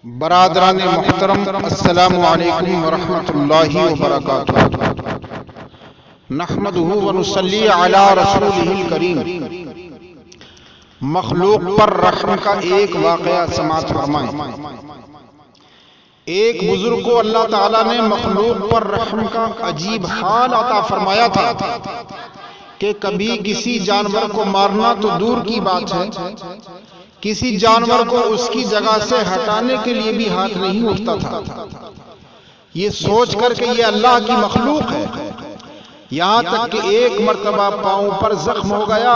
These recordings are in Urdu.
برادران محترم، السلام علیکم ورحمۃ اللہ وبرکاتہ۔ نحمدہ ونصلی علی رسولہ الکریم۔ مخلوق پر رحم کا ایک واقعہ سماعت فرمائیں۔ ایک بزرگ کو اللہ تعالیٰ نے مخلوق پر رحم کا عجیب حال عطا فرمایا تھا کہ کبھی کسی جانور کو مارنا تو دور کی بات ہے، کسی جانور کو اس کی جگہ سے ہٹانے کے لیے بھی ہاتھ نہیں اٹھتا تھا، یہ سوچ کر کہ یہ اللہ کی مخلوق ہے۔ یہاں تک کہ ایک مرتبہ پاؤں پر زخم ہو گیا،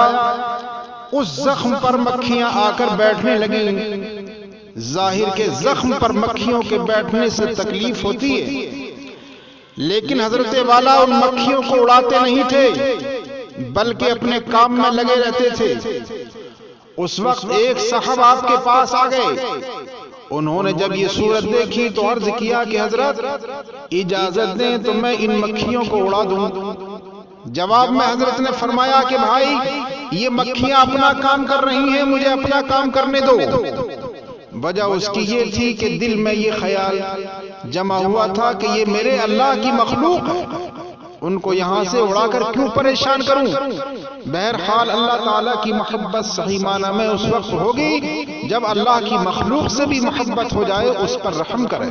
اس زخم پر مکھیاں آ کر بیٹھنے لگیں۔ ظاہر کے زخم پر مکھیوں کے بیٹھنے سے تکلیف ہوتی ہے، لیکن حضرت والا ان مکھیوں کو اڑاتے نہیں تھے بلکہ اپنے کام میں لگے رہتے تھے۔ اس وقت ایک صاحب آپ کے پاس آ گئے، انہوں نے جب یہ صورت دیکھی تو عرض کیا کہ حضرت اجازت دیں تو میں ان مکھیوں کو اڑا دوں۔ جواب میں حضرت نے فرمایا کہ بھائی یہ مکھیاں اپنا کام کر رہی ہیں، مجھے اپنا کام کرنے دو۔ وجہ اس کی یہ تھی کہ دل میں یہ خیال جمع ہوا تھا کہ یہ میرے اللہ کی مخلوق ہے، ان کو یہاں سے اڑا کر کیوں پریشان کروں۔ بہرحال اللہ تعالیٰ کی محبت صحیح معنی میں اس وقت ہوگی جب اللہ کی مخلوق سے بھی محبت ہو جائے، اس پر رحم کرے۔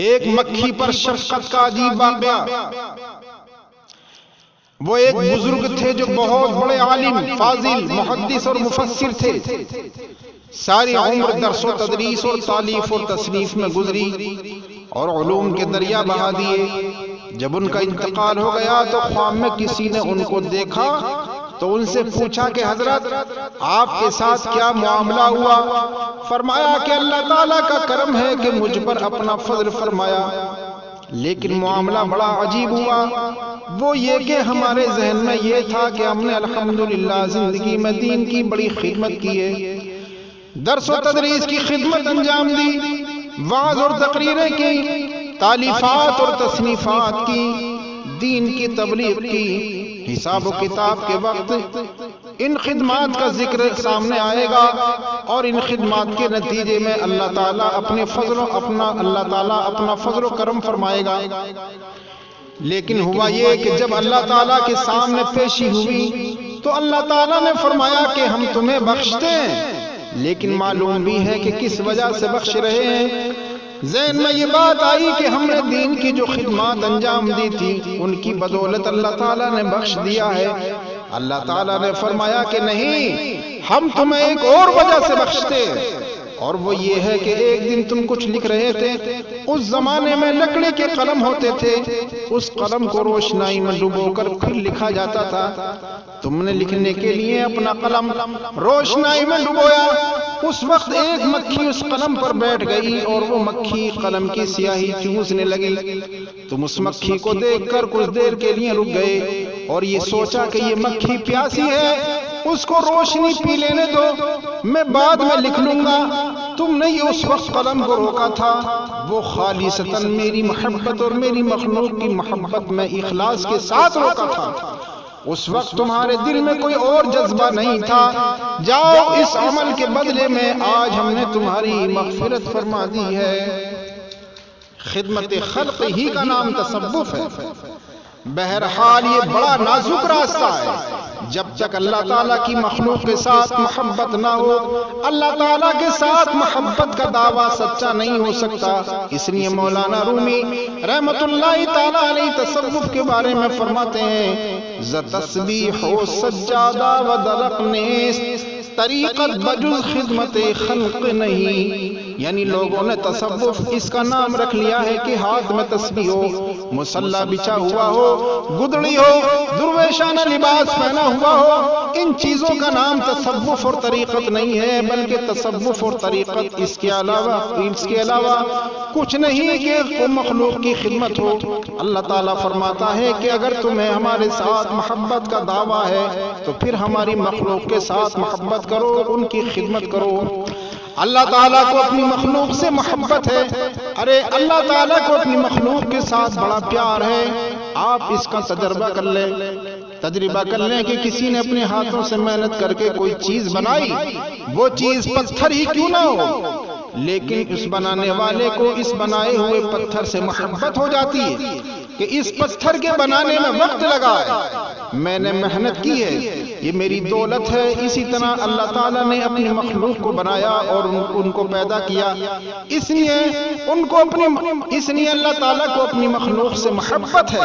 ایک مکھی پر شفقت کا عجیب واقعہ۔ وہ ایک بزرگ تھے جو بہت بڑے عالم، فاضل، محدث اور مفسر تھے۔ ساری عمر درس و تدریس اور تالیف اور تصنیف میں گزری اور علوم کے دریا بہا دیے۔ جب ان کا انتقال ہو گیا تو خواب میں کسی نے ان کو دیکھا تو ان سے پوچھا کہ حضرت آپ کے ساتھ کیا معاملہ ہوا؟ فرمایا کہ اللہ تعالیٰ کا کرم ہے کہ مجھ پر اپنا فضل فرمایا، لیکن معاملہ بڑا عجیب ہوا۔ وہ یہ کہ ہمارے ذہن میں یہ تھا کہ ہم نے الحمدللہ زندگی میں دین کی بڑی خدمت کی ہے، درس و تدریس کی خدمت انجام دی، وعظ اور تقریریں کی، تالیفات اور تصنیفات کی، دین کی تبلیغ کی۔ حساب و کتاب کے وقت ان خدمات کا ذکر سامنے آئے گا اور ان خدمات کے نتیجے میں اللہ تعالیٰ اپنا فضل و کرم فرمائے گا۔ لیکن ہوا یہ کہ جب اللہ تعالیٰ کے سامنے پیشی ہوئی تو اللہ تعالیٰ نے فرمایا کہ ہم تمہیں بخشتے ہیں، لیکن معلوم بھی ہے کہ کس وجہ سے بخش رہے ہیں۔ ذہن میں یہ بات آئی کہ ہم نے دین کی جو خدمات انجام دی تھی ان کی بدولت اللہ تعالیٰ نے بخش دیا ہے۔ اللہ تعالیٰ نے فرمایا کہ نہیں، ہم تمہیں ایک اور وجہ سے بخشتے ہیں، اور وہ یہ ہے کہ ایک دن تم کچھ لکھ رہے تھے، اس زمانے میں لکڑی کے قلم ہوتے تھے، اس قلم کو روشنائی میں ڈبو کر پھر لکھا جاتا تھا۔ تم نے لکھنے کے لیے اپنا قلم روشنائی میں ڈبویا، اس وقت ایک مکھی اس قلم پر بیٹھ گئی اور وہ مکھی قلم کی سیاہی چوسنے لگی۔ تم اس مکھی کو دیکھ کر کچھ دیر کے لیے رک گئے اور یہ سوچا کہ یہ مکھی پیاسی ہے، اس کو روشنی پی لینے دو، میں بعد میں لکھ لوں گا۔ تم نے یہ اس وقت قلم کو روکا تھا، وہ خالصتاً میری محبت اور میری مخلوق کی محبت میں اخلاص کے ساتھ روکا تھا۔ اس وقت تمہارے دل میں کوئی اور جذبہ نہیں تھا۔ جاؤ، اس عمل کے بدلے میں آج ہم نے تمہاری مغفرت فرما دی ہے۔ خدمت خلق ہی کا نام تصوف ہے۔ بہرحال یہ بڑا نازک راستہ ہے۔ جب تک اللہ تعالیٰ کی مخلوق کے ساتھ محبت نہ ہو، اللہ تعالیٰ کے ساتھ محبت کا دعویٰ سچا نہیں ہو سکتا۔ اس لیے مولانا رومی رحمت اللہ تعالیٰ علیہ تصوف کے بارے میں فرماتے ہیں، ز تسبیح و سجادہ و دلق نیست، طریقت بجز خدمت خلق نہیں۔ یعنی لوگوں نے تصوف اس کا نام رکھ لیا ہے کہ ہاتھ میں تسبیح ہو، مصلی بچھا ہوا ہو، گدڑی ہو، درویشانہ لباس پہنا ہوا ہو، ان چیزوں کا نام تصوف اور طریقت نہیں ہے، بلکہ تصوف اور طریقت اس کے علاوہ کچھ نہیں کہ مخلوق کی خدمت ہو۔ اللہ تعالیٰ فرماتا ہے کہ اگر تمہیں ہمارے ساتھ محبت کا دعویٰ ہے تو پھر ہماری مخلوق کے ساتھ محبت کرو، ان کی خدمت کرو۔ اللہ تعالیٰ کو اپنی مخلوق سے محبت ہے، ارے اللہ تعالیٰ کو اپنی مخلوق کے ساتھ بڑا پیار ہے۔ آپ اس کا تجربہ کر لیں کہ کسی نے اپنے ہاتھوں سے محنت کر کے کوئی چیز بنائی، وہ چیز پتھر ہی کیوں نہ ہو، لیکن اس بنانے والے کو اس بنائے ہوئے پتھر سے محبت ہو جاتی ہے کہ اس پتھر کے بنانے میں وقت لگا ہے، میں نے محنت کی ہے، یہ میری دولت ہے۔ اسی طرح اللہ تعالیٰ نے اپنی مخلوق کو بنایا اور ان کو پیدا کیا، اس لیے اللہ تعالیٰ کو اپنی مخلوق سے محبت ہے۔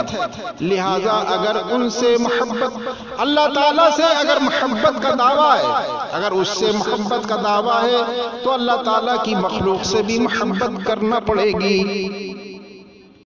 لہٰذا اگر ان سے محبت، اللہ تعالیٰ سے اگر محبت کا دعویٰ ہے، اگر اس سے محبت کا دعویٰ ہے تو اللہ تعالیٰ کی مخلوق سے بھی محبت کرنا پڑے گی۔